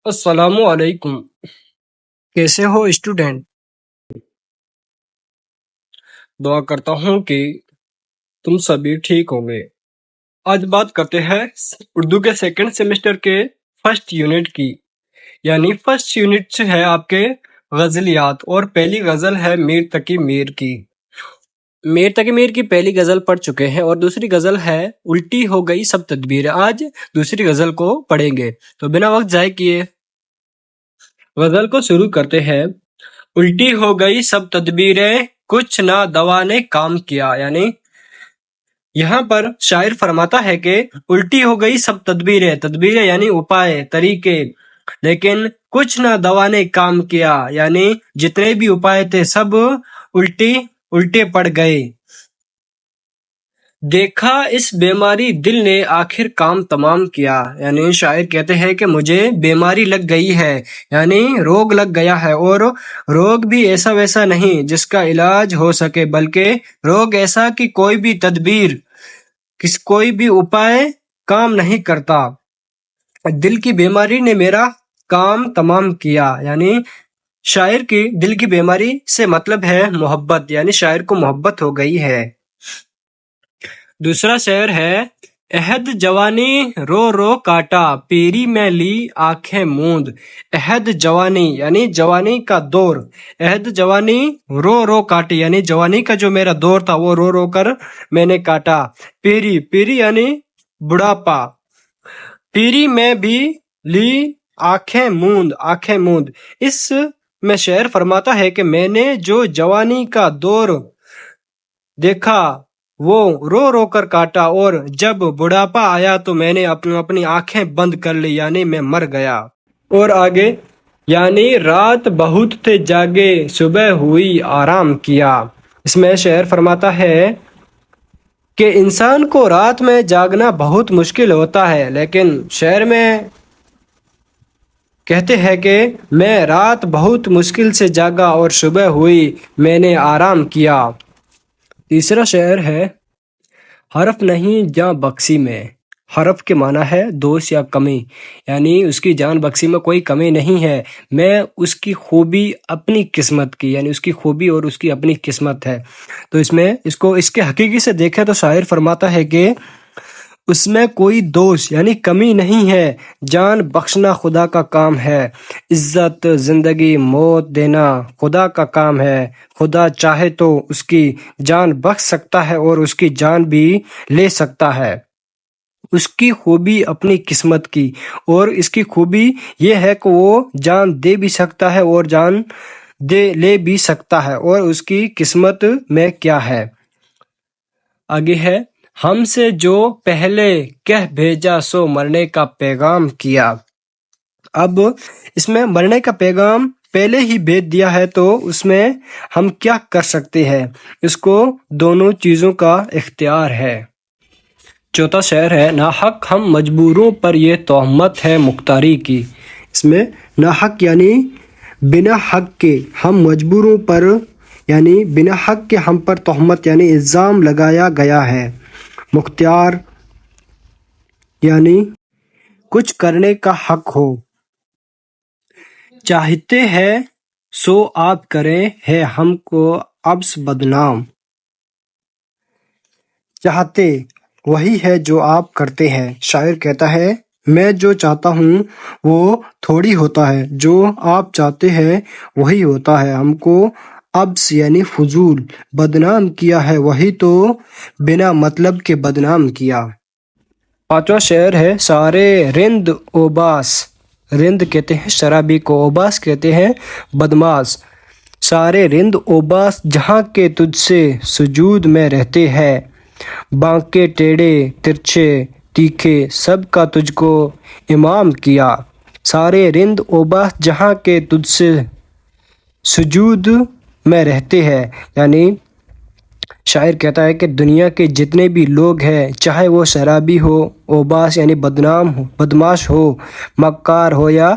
السلام علیکم، کیسے ہو اسٹوڈنٹ؟ دعا کرتا ہوں کہ تم سبھی ٹھیک ہوں گے۔ آج بات کرتے ہیں اردو کے سیکنڈ سیمسٹر کے فرسٹ یونٹ کی، یعنی فرسٹ یونٹ سے ہے آپ کے غزلیات، اور پہلی غزل ہے میر تقی میر کی۔ میر تقی میر کی پہلی غزل پڑھ چکے ہیں، اور دوسری غزل ہے الٹی ہو گئی سب تدبیر۔ آج دوسری غزل کو پڑھیں گے، تو بنا وقت ضائع کیے غزل کو شروع کرتے ہیں۔ الٹی ہو گئی سب تدبیریں، کچھ نہ دوا نے کام کیا۔ یعنی یہاں پر شاعر فرماتا ہے کہ الٹی ہو گئی سب تدبیریں یعنی اپائے، طریقے، لیکن کچھ نہ دوا نے کام کیا، یعنی جتنے بھی اپائے تھے سب الٹے پڑ گئے۔ دیکھا اس بیماری دل نے آخر کام تمام کیا، یعنی شاعر کہتے ہیں کہ مجھے بیماری لگ گئی ہے، یعنی روگ لگ گیا ہے، اور روگ بھی ایسا ویسا نہیں جس کا علاج ہو سکے، بلکہ روگ ایسا کہ کوئی بھی تدبیر، کوئی بھی اپائے کام نہیں کرتا۔ دل کی بیماری نے میرا کام تمام کیا، یعنی شاعر کی دل کی بیماری سے مطلب ہے محبت، یعنی شاعر کو محبت ہو گئی ہے۔ دوسرا شعر ہے، عہد جوانی رو رو کاٹا، پیری میں لی آنکھیں موند۔ عہد جوانی یعنی جوانی کا دور، عہد جوانی رو رو کاٹی، یعنی جوانی کا جو میرا دور تھا وہ رو رو کر میں نے کاٹا۔ پیری یعنی بڑھاپا، پیری میں بھی لی آنکھیں موند۔ اس میں شعر فرماتا ہے کہ میں نے جو جوانی کا دور دیکھا وہ رو رو کر کاٹا، اور جب بڑھاپا آیا تو میں نے اپنی آنکھیں بند کر لی، یعنی میں مر گیا۔ اور آگے، یعنی رات بہت تھے جاگے، صبح ہوئی آرام کیا۔ اس میں شعر فرماتا ہے کہ انسان کو رات میں جاگنا بہت مشکل ہوتا ہے، لیکن شعر میں کہتے ہیں کہ میں رات بہت مشکل سے جاگا اور صبح ہوئی میں نے آرام کیا۔ تیسرا شعر ہے، حرف نہیں جاں بخشی میں۔ حرف کے معنی ہے دوش یا کمی، یعنی اس کی جان بخشی میں کوئی کمی نہیں ہے، میں اس کی خوبی اپنی قسمت کی، یعنی اس کی خوبی اور اس کی اپنی قسمت ہے۔ تو اس کے حقیقی سے دیکھیں تو شاعر فرماتا ہے کہ اس میں کوئی دوش یعنی کمی نہیں ہے، جان بخشنا خدا کا کام ہے، عزت، زندگی، موت دینا خدا کا کام ہے، خدا چاہے تو اس کی جان بخش سکتا ہے اور اس کی جان بھی لے سکتا ہے۔ اس کی خوبی اپنی قسمت کی، اور اس کی خوبی یہ ہے کہ وہ جان دے بھی سکتا ہے اور جان لے بھی سکتا ہے، اور اس کی قسمت میں کیا ہے۔ آگے ہے، ہم سے جو پہلے کہہ بھیجا سو مرنے کا پیغام کیا۔ اب اس میں مرنے کا پیغام پہلے ہی بھیج دیا ہے تو اس میں ہم کیا کر سکتے ہیں، اس کو دونوں چیزوں کا اختیار ہے۔ چوتھا شعر ہے، ناحق ہم مجبوروں پر یہ تہمت ہے مختاری کی۔ اس میں ناحق یعنی بنا حق کے، ہم مجبوروں پر یعنی بنا حق کے ہم پر تہمت یعنی الزام لگایا گیا ہے۔ مختار یعنی کچھ کرنے کا حق ہو۔ چاہتے ہیں سو آپ کریں، ہے ہم کو ابس بدنام۔ چاہتے وہی ہے جو آپ کرتے ہیں۔ شاعر کہتا ہے، میں جو چاہتا ہوں وہ تھوڑی ہوتا ہے، جو آپ چاہتے ہیں وہی ہوتا ہے۔ ہم کو ابس یعنی فضول بدنام کیا ہے، وہی تو بنا مطلب کے بدنام کیا۔ پانچواں شعر ہے، سارے رند اوباس، رند کہتے ہیں شرابی کو، اوباس کہتے ہیں بدماش۔ سارے رند اوباس جہاں کے تجھ سے سجود میں رہتے ہیں، بانکے ٹیڑھے ترچھے تیکھے سب کا تجھ کو امام کیا۔ سارے رند اوباس جہاں کے تجھ سے سجود میں رہتے ہیں، یعنی شاعر کہتا ہے کہ دنیا کے جتنے بھی لوگ ہیں، چاہے وہ شرابی ہو، اوباس یعنی بدنام ہو، بدماش ہو، مکار ہو، یا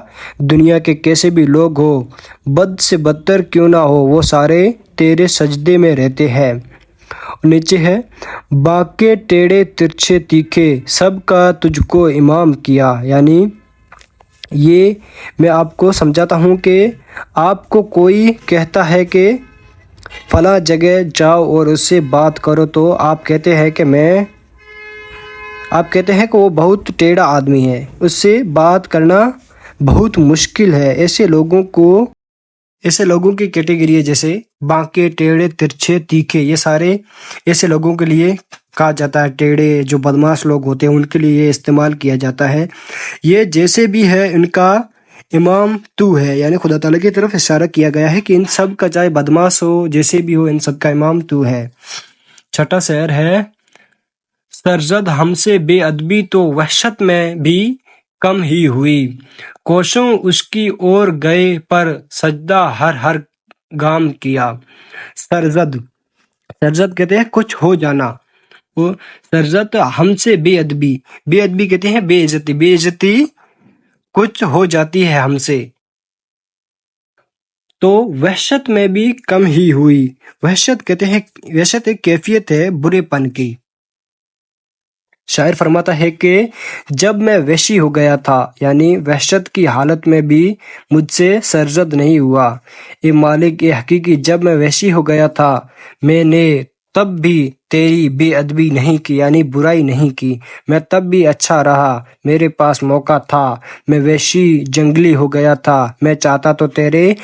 دنیا کے کیسے بھی لوگ ہو، بد سے بدتر کیوں نہ ہو، وہ سارے تیرے سجدے میں رہتے ہیں۔ نیچے ہے، بانکے ٹیڑھے ترچھے تیکھے سب کا تجھ کو امام کیا، یعنی یہ میں آپ کو سمجھاتا ہوں کہ آپ کو کوئی کہتا ہے کہ فلاں جگہ جاؤ اور اس سے بات کرو، تو آپ کہتے ہیں کہ وہ بہت ٹیڑھا آدمی ہے، اس سے بات کرنا بہت مشکل ہے۔ ایسے لوگوں کی کیٹیگری ہے جیسے بانکے، ٹیڑھے، ترچھے، تیکھے، یہ سارے ایسے لوگوں کے لیے کہا جاتا ہے۔ ٹیڑھے جو بدماش لوگ ہوتے ہیں ان کے لیے یہ استعمال کیا جاتا ہے۔ یہ جیسے بھی ہے ان کا امام تو ہے، یعنی خدا تعالیٰ کی طرف اشارہ کیا گیا ہے کہ ان سب کا چاہے بدماش ہو جیسے بھی ہو ان سب کا امام تو ہے۔ چھٹا شعر ہے، سرزد ہم سے بے ادبی تو وحشت میں بھی کم ہی ہوئی، کوشوں اس کی اور گئے پر سجدہ ہر ہر گام کیا۔ سرزد کہتے ہیں کچھ ہو جانا، وہ سرزد ہم سے بے ادبی، بے ادبی کہتے ہیں بے عزتی، بے عزتی کچھ ہو جاتی ہے ہم سے تو وحشت میں بھی کم ہی ہوئی۔ وحشت کہتے ہیں، وحشت ایک کیفیت ہے برے پن کی۔ شاعر فرماتا ہے کہ جب میں وحشی ہو گیا تھا، یعنی وحشت کی حالت میں بھی مجھ سے سرزد نہیں ہوا۔ اے مالک اے حقیقی، جب میں وحشی ہو گیا تھا میں نے تب بھی تیری بے ادبی نہیں کی، یعنی برائی نہیں کی، میں تب بھی اچھا رہا، میرے پاس موقع تھا، میں وحشی جنگلی ہو گیا تھا، میں چاہتا تو تیرے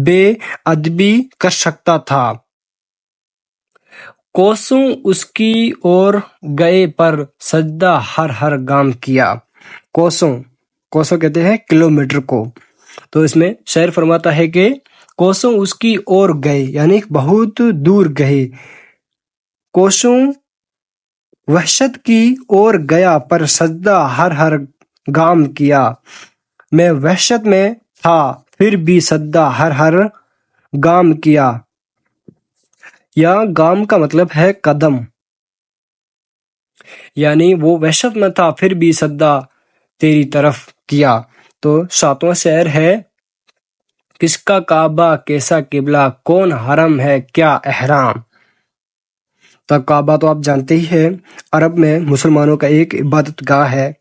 بے ادبی کر سکتا تھا۔ کوسوں اس کی اور گئے پر سجدہ ہر ہر گام کیا۔ کوسوں کہتے ہیں کلومیٹر کو، تو اس میں شاعر فرماتا ہے کہ کوسوں اس کی اور گئے، یعنی بہت دور گئے، کوسوں وحشت کی اور گیا پر سجدہ ہر ہر گام کیا۔ میں وحشت میں تھا پھر بھی سجدہ ہر ہر گام کیا۔ یا گام کا مطلب ہے قدم، یعنی وہ وحشت میں تھا پھر بھی سجدہ تیری طرف کیا۔ تو ساتواں شعر ہے، کس کا کعبہ کیسا قبلہ، کون حرم ہے کیا احرام۔ تو کعبہ تو آپ جانتے ہی ہیں، عرب میں مسلمانوں کا ایک عبادت گاہ ہے۔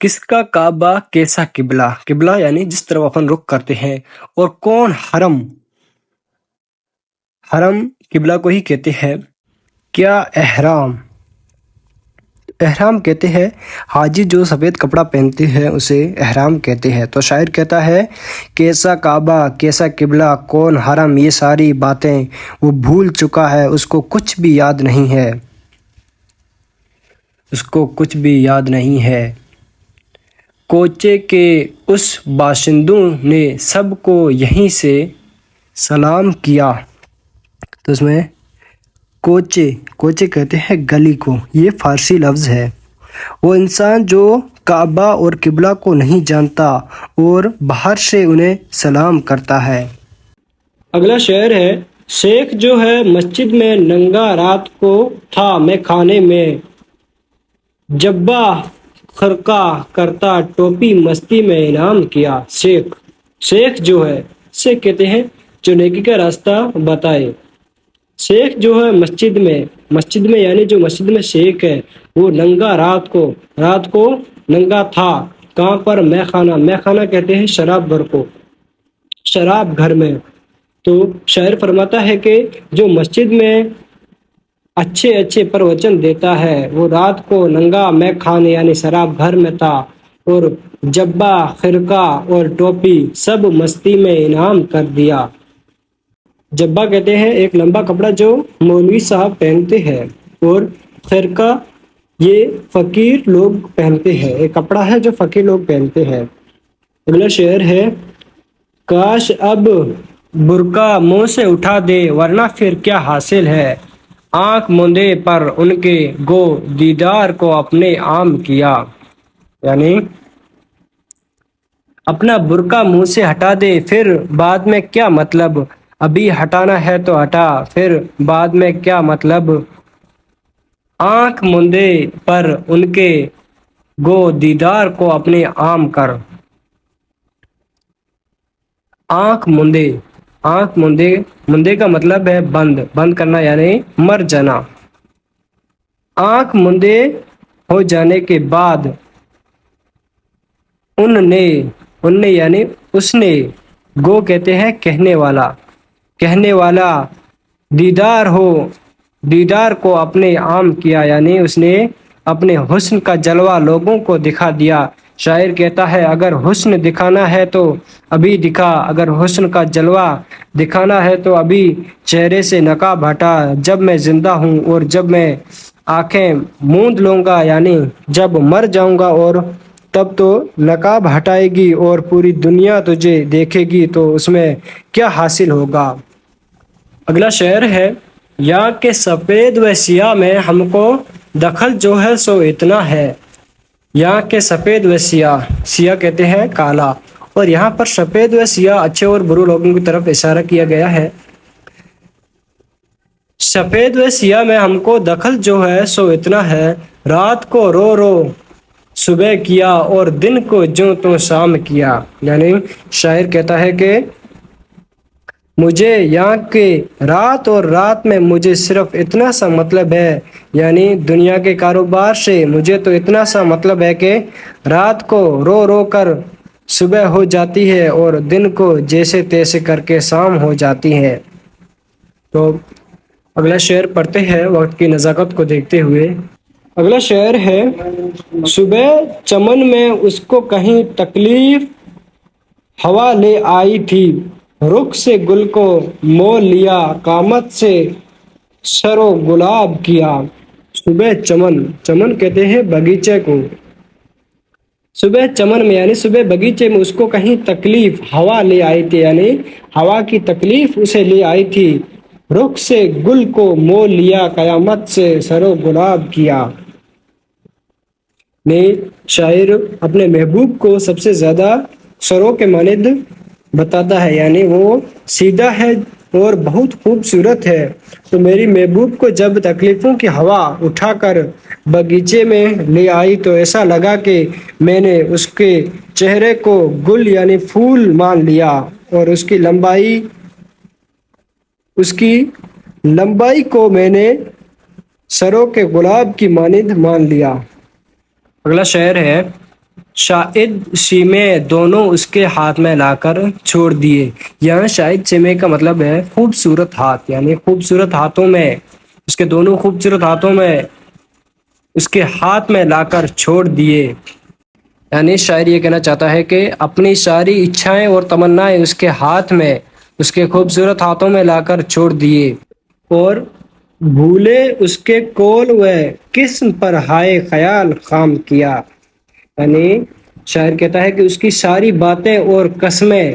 کس کا کعبہ کیسا قبلہ، قبلہ یعنی جس طرف اپن رخ کرتے ہیں، اور کون حرم، حرم قبلہ کو ہی کہتے ہیں، کیا احرام، احرام کہتے ہیں حاجی جو سفید کپڑا پہنتے ہیں اسے احرام کہتے ہیں۔ تو شاعر کہتا ہے، کیسا کعبہ کیسا قبلہ کون حرم، یہ ساری باتیں وہ بھول چکا ہے، اس کو کچھ بھی یاد نہیں ہے، اس کو کچھ بھی یاد نہیں ہے۔ کوچے کے اس باشندوں نے سب کو یہیں سے سلام کیا۔ تو اس میں کوچے کہتے ہیں گلی کو، یہ فارسی لفظ ہے۔ وہ انسان جو کعبہ اور قبلہ کو نہیں جانتا اور باہر سے انہیں سلام کرتا ہے۔ اگلا شعر ہے، شیخ جو ہے مسجد میں ننگا رات کو تھا میں خانے میں، جبہ خرقہ کرتا ٹوپی مستی میں انعام کیا۔ شیخ جو ہے، شیخ کہتے ہیں جو نیکی کا راستہ بتائے۔ شیخ جو ہے مسجد میں یعنی جو مسجد میں شیخ ہے وہ ننگا رات کو ننگا تھا، کہاں پر، میں خانہ کہتے ہیں شراب گھر کو، شراب گھر میں۔ تو شاعر فرماتا ہے کہ جو مسجد میں اچھے پروچن دیتا ہے وہ رات کو ننگا میں خانے یعنی شراب گھر میں تھا، اور جبہ خرقہ اور ٹوپی سب مستی میں انعام کر دیا۔ جبہ کہتے ہیں ایک لمبا کپڑا جو مولوی صاحب پہنتے ہیں، اور خرقہ یہ فقیر لوگ پہنتے ہیں، ایک کپڑا ہے جو فقیر لوگ پہنتے ہیں۔ اگلا شعر ہے، کاش اب برقع منہ سے اٹھا دے ورنہ پھر کیا حاصل ہے، آنکھ موندے پر ان کے گو دیدار کو اپنے عام کیا۔ یعنی اپنا برقع منہ سے ہٹا دے پھر بعد میں کیا مطلب، ابھی ہٹانا ہے تو ہٹا پھر بعد میں کیا مطلب، آنکھ موندے پر ان کے گو دیدار کو اپنے عام کر۔ آنکھ موندے کا مطلب ہے بند کرنا یعنی مر جانا۔ آنکھ موندے ہو جانے کے بعد ان نے یعنی اس نے، گو کہتے ہیں کہنے والا دیدار کو اپنے عام کیا، یعنی اس نے اپنے حسن کا جلوہ لوگوں کو دکھا دیا۔ شاعر کہتا ہے اگر حسن دکھانا ہے تو ابھی دکھا، اگر حسن کا جلوہ دکھانا ہے تو ابھی چہرے سے نقاب ہٹا، جب میں زندہ ہوں اور جب میں آنکھیں موند لوں گا، یعنی جب مر جاؤں گا اور تب تو نقاب ہٹائے گی اور پوری دنیا تجھے دیکھے گی تو اس میں کیا حاصل ہوگا۔ اگلا شعر ہے، یا کہ سفید و سیاہ میں ہم کو دخل جو ہے سو اتنا ہے۔ یہاں کے سفید و سیاہ کہتے ہیں کالا، اور یہاں پر سفید و سیاہ اچھے اور برے لوگوں کی طرف اشارہ کیا گیا ہے۔ سفید و سیاہ میں ہم کو دخل جو ہے سو اتنا ہے، رات کو رو رو صبح کیا اور دن کو جوں تو شام کیا۔ یعنی شاعر کہتا ہے کہ مجھے یہاں کے رات اور رات میں مجھے صرف اتنا سا مطلب ہے، یعنی دنیا کے کاروبار سے مجھے تو اتنا سا مطلب ہے کہ رات کو رو رو کر صبح ہو جاتی ہے اور دن کو جیسے تیسے کر کے شام ہو جاتی ہے۔ تو اگلا شعر پڑھتے ہیں وقت کی نزاکت کو دیکھتے ہوئے۔ اگلا شعر ہے، صبح چمن میں اس کو کہیں تکلیف ہوا لے آئی تھی، رخ سے گل کو مول لیا، قامت سے سر و گلاب کیا۔ صبح چمن کہتے ہیں باغیچے کو۔ صبح چمن میں یعنی صبح باغیچے میں اس کو کہیں تکلیف ہوا لے آئی تھی، یعنی ہوا کی تکلیف اسے لے آئی تھی، رخ سے گل کو مول لیا، قیامت سے سر و گلاب کیا۔ میں شاعر اپنے محبوب کو سب سے زیادہ سروں کے مانند بتاتا ہے، یعنی وہ سیدھا ہے اور بہت خوبصورت ہے، تو میری محبوب کو جب تکلیفوں کی ہوا اٹھا کر باغیچے میں لے آئی تو ایسا لگا کہ میں نے اس کے چہرے کو گل یعنی پھول مان لیا اور اس کی لمبائی کو میں نے سروں کے گلاب کی مانند مان لیا۔ اگلا شعر ہے، شاہد سیمے دونوں اس کے ہاتھ میں لا کر چھوڑ دیے۔ یہاں شاہد سیمے کا مطلب ہے خوبصورت ہاتھ، یعنی خوبصورت ہاتھوں میں، اس کے دونوں خوبصورت ہاتھوں میں اس کے ہاتھ میں لا کر چھوڑ دیے۔ یعنی شاعر یہ کہنا چاہتا ہے کہ اپنی ساری اچھائیں اور تمنائیں اس کے ہاتھ میں، اس کے خوبصورت ہاتھوں میں لا کر چھوڑ دیے، اور بھولے اس کے قول و قسم پر ہائے خیال خام کیا۔ یعنی شاعر کہتا ہے کہ اس کی ساری باتیں اور قسمیں،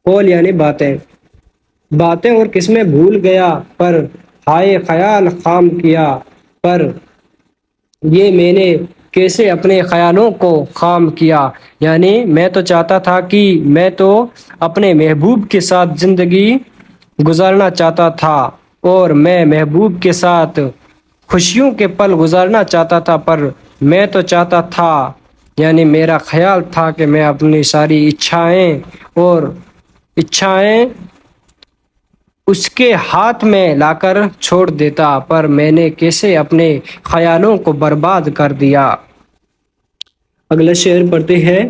قول یعنی باتیں اور قسمیں بھول گیا، پر ہائے خیال خام کیا، پر یہ میں نے کیسے اپنے خیالوں کو خام کیا۔ یعنی میں تو چاہتا تھا کہ میں تو اپنے محبوب کے ساتھ زندگی گزارنا چاہتا تھا اور میں محبوب کے ساتھ خوشیوں کے پل گزارنا چاہتا تھا، پر میں تو چاہتا تھا، یعنی میرا خیال تھا کہ میں اپنی ساری اچھائیں اس کے ہاتھ میں لا کر چھوڑ دیتا، پر میں نے کیسے اپنے خیالوں کو برباد کر دیا۔ اگلا شعر پڑھتے ہیں،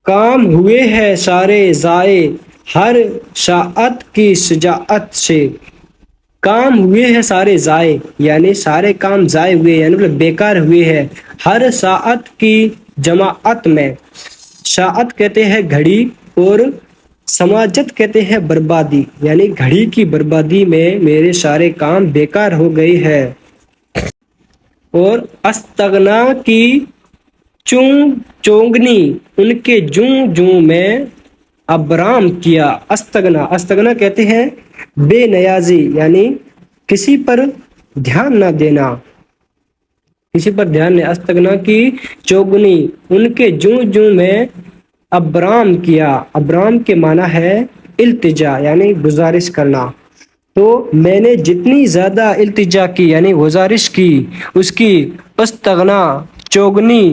کام ہوئے ہیں سارے ضائع ہر ساعت کی شجاعت سے۔ کام ہوئے ہیں سارے ضائع، یعنی سارے کام ضائع ہوئے، یعنی بیکار ہوئے ہیں، ہر ساعت کی جماعت میں۔ ساعت کہتے ہیں گھڑی اور سماجت کہتے ہیں بربادی، یعنی گھڑی کی بربادی میں میرے سارے کام بیکار ہو گئے ہیں۔ اور استغنا کی چونگنی ان کے جوں میں ابرام کیا۔ استغنا کہتے ہیں بے نیازی، یعنی کسی پر دھیان نہ دینا، استغنا کی چوگنی ان کے جوں میں ابرام کیا۔ ابرام کے معنی ہے التجا، یعنی گزارش کرنا، تو میں نے جتنی زیادہ التجا کی یعنی گزارش کی، اس کی استغنا چوگنی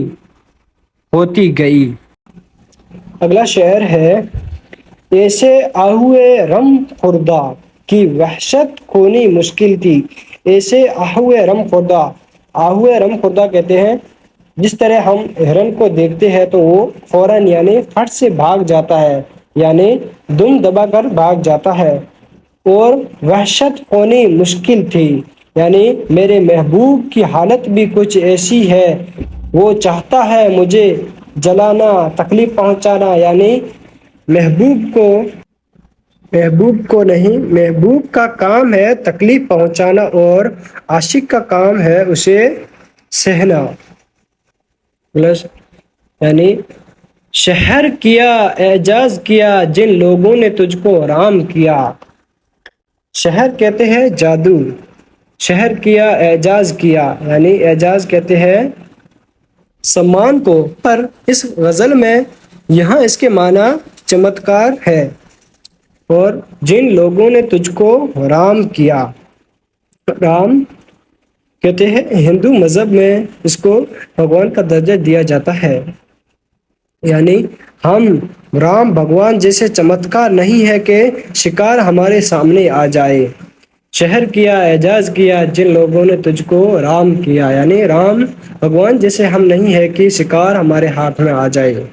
ہوتی گئی۔ اگلا شعر ہے، ایسے آہوئے رم خوردہ کی وحشت کھونی مشکل تھی۔ ایسے آہوئے رم خوردہ کہتے ہیں جس طرح ہم ہرن کو دیکھتے ہیں تو وہ فوراً یعنی فٹ سے بھاگ جاتا ہے، یعنی دم دبا کر بھاگ جاتا ہے، اور وحشت ہونی مشکل تھی، یعنی میرے محبوب کی حالت بھی کچھ ایسی ہے، وہ چاہتا ہے مجھے جلانا، تکلیف پہنچانا، یعنی محبوب کو نہیں، محبوب کا کام ہے تکلیف پہنچانا اور عاشق کا کام ہے اسے سہنا، پلس یعنی شہر کیا اعجاز کیا جن لوگوں نے تجھ کو رام کیا، شہر کہتے ہیں جادو، شہر کیا اعجاز کیا، یعنی اعجاز کہتے ہیں سمان کو، پر اس غزل میں یہاں اس کے معنی چمتکار ہے، اور جن لوگوں نے تجھ کو رام کیا، رام کہتے ہیں ہندو مذہب میں اس کو بھگوان کا درجہ دیا جاتا ہے، یعنی ہم رام بھگوان جیسے چمتکار نہیں ہے کہ شکار ہمارے سامنے آ جائے، شہر کیا اعجاز کیا جن لوگوں نے تجھ کو رام کیا، یعنی رام بھگوان جیسے ہم نہیں ہے کہ شکار ہمارے ہاتھ میں آ جائے۔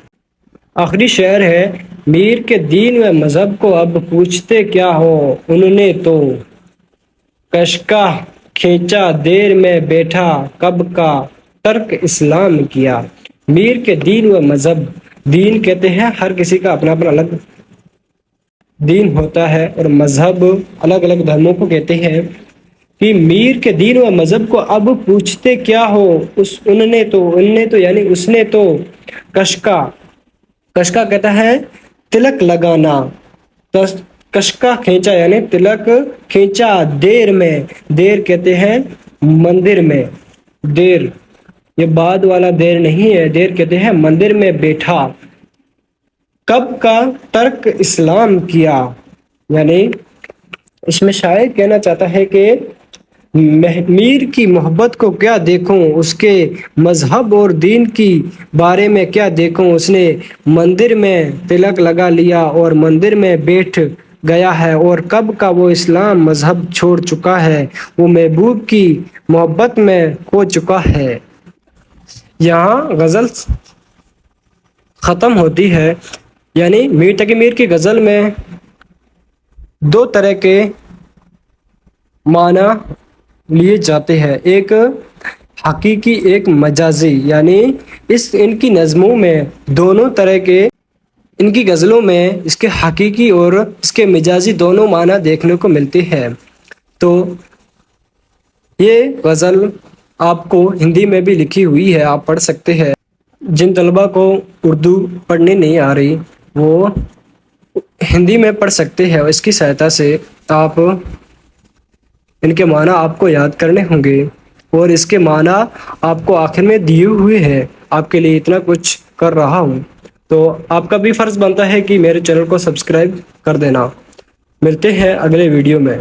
آخری شعر ہے، میر کے دین و مذہب کو اب پوچھتے کیا ہو، انہوں نے تو کشکا کھینچا دیر میں بیٹھا کب کا ترک اسلام کیا، میر کے دین و مذہب، دین کہتے ہیں ہر کسی کا اپنا اپنا الگ دین ہوتا ہے، اور مذہب الگ الگ دھرموں کو کہتے ہیں، کہ میر کے دین و مذہب کو اب پوچھتے کیا ہو، انہوں نے تو یعنی اس نے تو کشکا، کشکا کہتا ہے تلک لگانا، کشکا کھینچا یعنی تلک کھینچا دیر میں، دیر کہتے ہیں مندر میں، دیر یہ بعد والا دیر نہیں ہے، دیر کہتے ہیں مندر میں بیٹھا، کب کا ترک اسلام کیا، یعنی اس میں شاعر کہنا چاہتا ہے کہ میر کی محبت کو کیا دیکھوں، اس کے مذہب اور دین کی بارے میں کیا دیکھوں، اس نے مندر میں تلک لگا لیا اور مندر میں بیٹھ گیا ہے، اور کب کا وہ اسلام مذہب چھوڑ چکا ہے، وہ محبوب کی محبت میں کھو چکا ہے۔ یہاں غزل ختم ہوتی ہے، یعنی میر تقی میر کی غزل میں دو طرح کے معنی لیے جاتے ہیں، ایک حقیقی ایک مجازی، یعنی ان کی نظموں میں دونوں طرح کے، ان کی غزلوں میں اس کے حقیقی اور اس کے مجازی دونوں معنی دیکھنے کو ملتے ہیں۔ تو یہ غزل آپ کو ہندی میں بھی لکھی ہوئی ہے، آپ پڑھ سکتے ہیں، جن طلباء کو اردو پڑھنے نہیں آ رہی وہ ہندی میں پڑھ سکتے ہیں، اور اس کی سہایتا سے آپ ان کے معنی آپ کو یاد کرنے ہوں گے، اور اس کے معنی آپ کو آخر میں دیے ہوئے ہیں، آپ کے لیے اتنا کچھ کر رہا ہوں، تو آپ کا بھی فرض بنتا ہے کہ میرے چینل کو سبسکرائب کر دینا۔ ملتے ہیں اگلے ویڈیو میں۔